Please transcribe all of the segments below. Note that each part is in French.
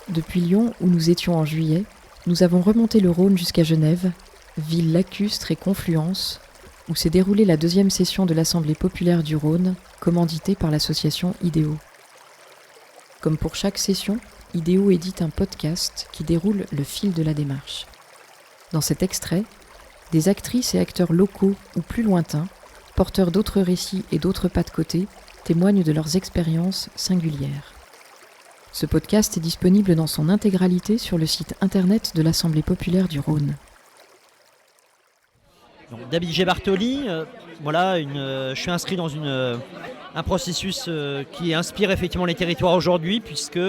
Depuis Lyon, où nous étions en juillet, nous avons remonté le Rhône jusqu'à Genève, ville lacustre et confluence, où s'est déroulée la 2e session de l'Assemblée populaire du Rhône, commanditée par l'association IDEO. Comme pour chaque session, IDEO édite un podcast qui déroule le fil de la démarche. Dans cet extrait, des actrices et acteurs locaux ou plus lointains, porteurs d'autres récits et d'autres pas de côté, témoignent de leurs expériences singulières. Ce podcast est disponible dans son intégralité sur le site internet de l'Assemblée populaire du Rhône. Donc, David G. Bartoli, je suis inscrit dans un processus qui inspire effectivement les territoires aujourd'hui, puisque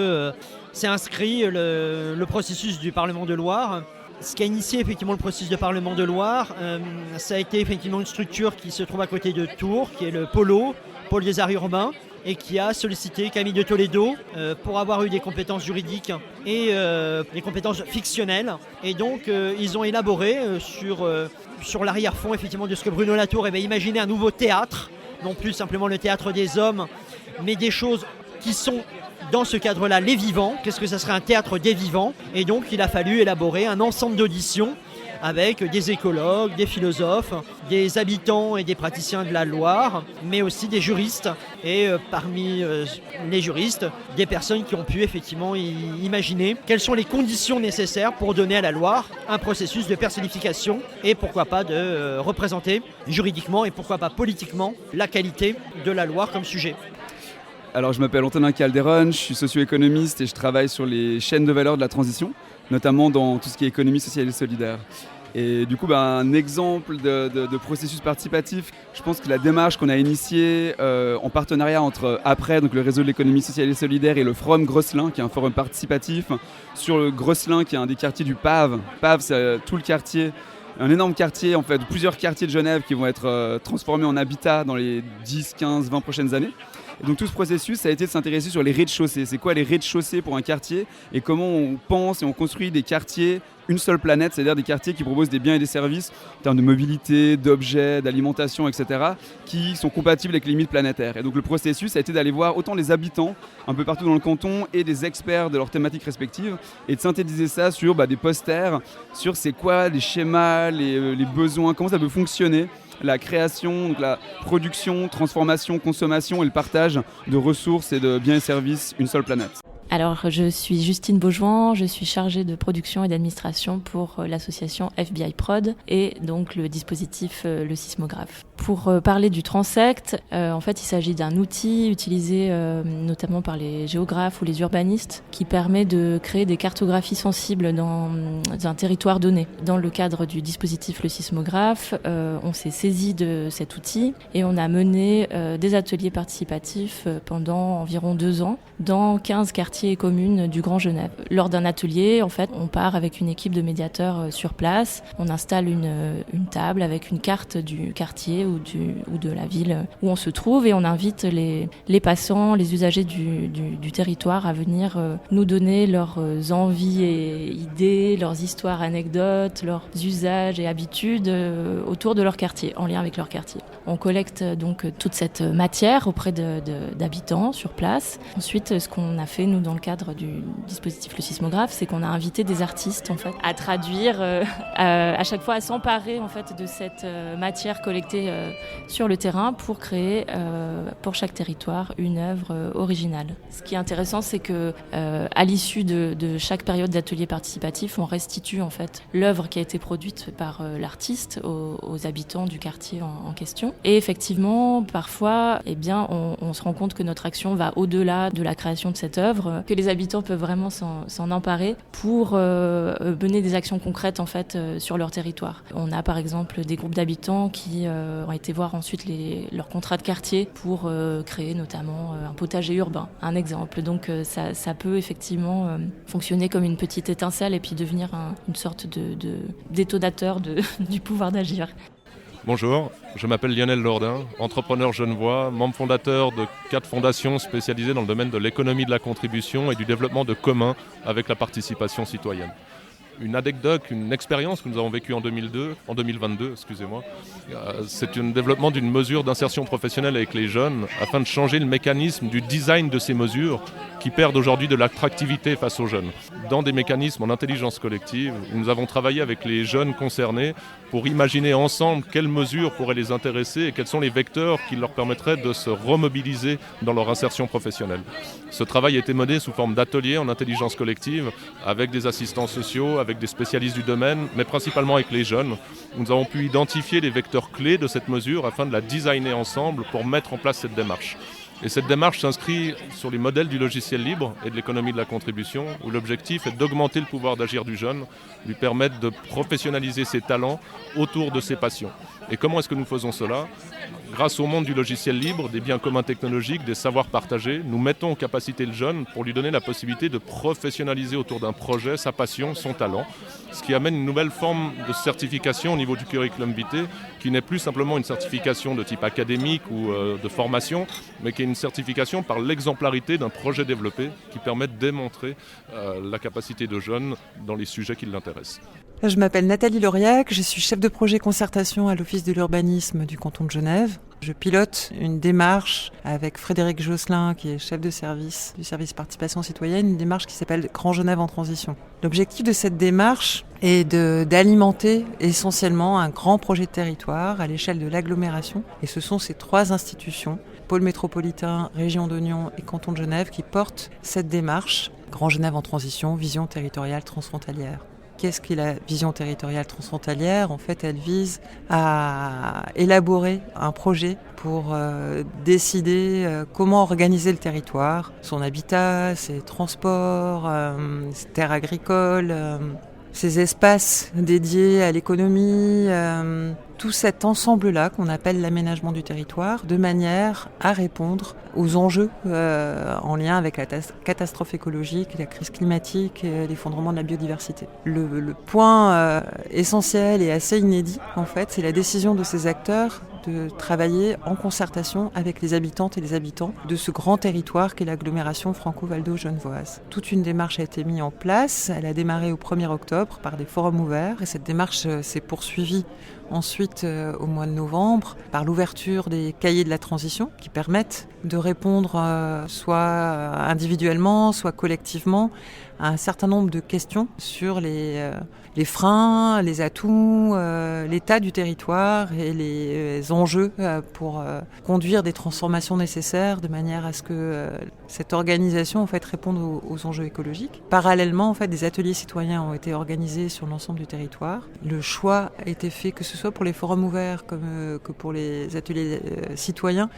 c'est inscrit le processus du Parlement de Loire. Ce qui a initié effectivement le processus du Parlement de Loire, ça a été effectivement une structure qui se trouve à côté de Tours, qui est le Pôle des arts urbains, et qui a sollicité Camille de Toledo pour avoir eu des compétences juridiques et des compétences fictionnelles. Et donc ils ont élaboré sur l'arrière-fond effectivement de ce que Bruno Latour avait imaginé, un nouveau théâtre, non plus simplement le théâtre des hommes, mais des choses qui sont dans ce cadre-là les vivants. Qu'est-ce que ça serait un théâtre des vivants? Et donc il a fallu élaborer un ensemble d'auditions avec des écologues, des philosophes, des habitants et des praticiens de la Loire, mais aussi des juristes. Et parmi les juristes, des personnes qui ont pu effectivement imaginer quelles sont les conditions nécessaires pour donner à la Loire un processus de personnification et pourquoi pas de représenter juridiquement et pourquoi pas politiquement la qualité de la Loire comme sujet. Alors je m'appelle Antonin Calderon, je suis socio-économiste et je travaille sur les chaînes de valeur de la transition, notamment dans tout ce qui est économie sociale et solidaire. Et du coup, un exemple de processus participatif, je pense que la démarche qu'on a initiée en partenariat entre APRES, donc le réseau de l'économie sociale et solidaire, et le Forum Grosselin, qui est un forum participatif, sur le Grosselin, qui est un des quartiers du PAV. PAV, c'est tout le quartier, un énorme quartier, en fait, plusieurs quartiers de Genève qui vont être transformés en habitat dans les 10, 15, 20 prochaines années. Et donc tout ce processus, ça a été de s'intéresser sur les rez-de-chaussée. C'est quoi les rez-de-chaussée pour un quartier et comment on pense et on construit des quartiers une seule planète, c'est-à-dire des quartiers qui proposent des biens et des services en termes de mobilité, d'objets, d'alimentation, etc., qui sont compatibles avec les limites planétaires. Et donc le processus a été d'aller voir autant les habitants un peu partout dans le canton et des experts de leurs thématiques respectives et de synthétiser ça sur des posters, sur c'est quoi les schémas, les besoins, comment ça peut fonctionner, la création, donc la production, transformation, consommation et le partage de ressources et de biens et services, une seule planète. Alors, je suis Justine Beaujouan, je suis chargée de production et d'administration pour l'association FBI Prod et donc le dispositif Le Sismographe. Pour parler du transect, en fait, il s'agit d'un outil utilisé notamment par les géographes ou les urbanistes qui permet de créer des cartographies sensibles dans un territoire donné. Dans le cadre du dispositif Le Sismographe, on s'est saisi de cet outil et on a mené des ateliers participatifs pendant environ 2 ans dans 15 quartiers et communes du Grand Genève. Lors d'un atelier, en fait, on part avec une équipe de médiateurs sur place. On installe une table avec une carte du quartier ou de la ville où on se trouve et on invite les passants, les usagers du territoire à venir nous donner leurs envies et idées, leurs histoires, anecdotes, leurs usages et habitudes autour de leur quartier, en lien avec leur quartier. On collecte donc toute cette matière auprès d'habitants sur place. Ensuite, ce qu'on a fait, nous, dans le cadre du dispositif Le Sismographe, c'est qu'on a invité des artistes, en fait, à traduire, à chaque fois à s'emparer, en fait, de cette matière collectée sur le terrain pour créer, pour chaque territoire, une œuvre originale. Ce qui est intéressant, c'est que à l'issue de chaque période d'atelier participatif, on restitue, en fait, l'œuvre qui a été produite par l'artiste aux habitants du quartier en question. Et effectivement, parfois, on se rend compte que notre action va au-delà de la création de cette œuvre, que les habitants peuvent vraiment s'en emparer pour mener des actions concrètes, en fait, sur leur territoire. On a par exemple des groupes d'habitants qui ont été voir ensuite leurs contrats de quartier pour créer notamment un potager urbain, un exemple. Donc ça peut effectivement fonctionner comme une petite étincelle et puis devenir une sorte de détonateur du pouvoir d'agir. Bonjour, je m'appelle Lionel Lourdin, entrepreneur genevois, membre fondateur de 4 fondations spécialisées dans le domaine de l'économie de la contribution et du développement de communs avec la participation citoyenne. une anecdote, une expérience que nous avons vécue en 2022, c'est un développement d'une mesure d'insertion professionnelle avec les jeunes afin de changer le mécanisme du design de ces mesures qui perdent aujourd'hui de l'attractivité face aux jeunes. Dans des mécanismes en intelligence collective, nous avons travaillé avec les jeunes concernés pour imaginer ensemble quelles mesures pourraient les intéresser et quels sont les vecteurs qui leur permettraient de se remobiliser dans leur insertion professionnelle. Ce travail a été mené sous forme d'ateliers en intelligence collective avec des assistants sociaux, avec des spécialistes du domaine, mais principalement avec les jeunes. Nous avons pu identifier les vecteurs clés de cette mesure afin de la designer ensemble pour mettre en place cette démarche. Et cette démarche s'inscrit sur les modèles du logiciel libre et de l'économie de la contribution, où l'objectif est d'augmenter le pouvoir d'agir du jeune, lui permettre de professionnaliser ses talents autour de ses passions. Et comment est-ce que nous faisons cela ? Grâce au monde du logiciel libre, des biens communs technologiques, des savoirs partagés, nous mettons en capacité le jeune pour lui donner la possibilité de professionnaliser autour d'un projet sa passion, son talent, ce qui amène une nouvelle forme de certification au niveau du curriculum vitae, qui n'est plus simplement une certification de type académique ou de formation, mais qui est une certification par l'exemplarité d'un projet développé qui permet de démontrer la capacité de jeunes dans les sujets qui l'intéressent. Je m'appelle Nathalie Lauriac, je suis chef de projet concertation à l'Office de l'urbanisme du canton de Genève. Je pilote une démarche avec Frédéric Josselin, qui est chef de service du service participation citoyenne, une démarche qui s'appelle Grand Genève en transition. L'objectif de cette démarche est d'alimenter essentiellement un grand projet de territoire à l'échelle de l'agglomération. Et ce sont ces 3 institutions, pôle métropolitain, région d'Oignon et canton de Genève, qui portent cette démarche Grand Genève en transition, vision territoriale transfrontalière. Qu'est-ce qu'est la vision territoriale transfrontalière ? En fait, elle vise à élaborer un projet pour décider comment organiser le territoire, son habitat, ses transports, ses terres agricoles, ces espaces dédiés à l'économie, tout cet ensemble-là qu'on appelle l'aménagement du territoire, de manière à répondre aux enjeux en lien avec la catastrophe écologique, la crise climatique et l'effondrement de la biodiversité. Le point essentiel et assez inédit, en fait, c'est la décision de ces acteurs de travailler en concertation avec les habitantes et les habitants de ce grand territoire qu'est l'agglomération franco-valdo-genevoise. Toute une démarche a été mise en place. Elle a démarré au 1er octobre par des forums ouverts et cette démarche s'est poursuivie ensuite au mois de novembre par l'ouverture des cahiers de la transition qui permettent de répondre soit individuellement, soit collectivement à un certain nombre de questions sur les freins, les atouts, l'état du territoire et les enjeux pour conduire des transformations nécessaires de manière à ce que cette organisation en fait réponde aux enjeux écologiques. Parallèlement, en fait, des ateliers citoyens ont été organisés sur l'ensemble du territoire. Le choix a été fait, que ce soit pour les forums ouverts que pour les ateliers citoyens,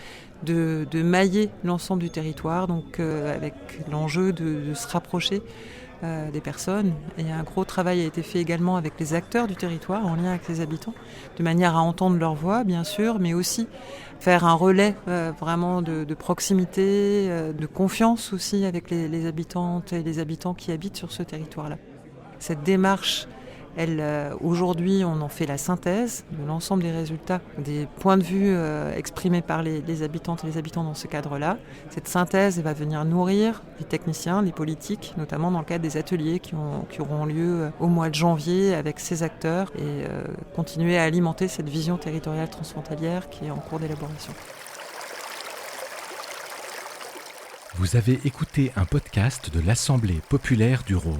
de mailler l'ensemble du territoire, donc avec l'enjeu de se rapprocher des personnes. Et un gros travail a été fait également avec les acteurs du territoire, en lien avec les habitants, de manière à entendre leur voix, bien sûr, mais aussi faire un relais vraiment de proximité, de confiance aussi avec les habitantes et les habitants qui habitent sur ce territoire-là. Cette démarche, aujourd'hui, on en fait la synthèse de l'ensemble des résultats, des points de vue exprimés par les habitantes et les habitants dans ce cadre-là. Cette synthèse va venir nourrir les techniciens, les politiques, notamment dans le cadre des ateliers qui auront lieu au mois de janvier avec ces acteurs et continuer à alimenter cette vision territoriale transfrontalière qui est en cours d'élaboration. Vous avez écouté un podcast de l'Assemblée populaire du Rhône.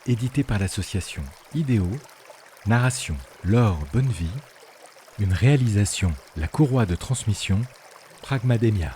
Édité par l'association IDEO, narration Laure Bonnevie, une réalisation La Courroie de transmission, Pragmademia.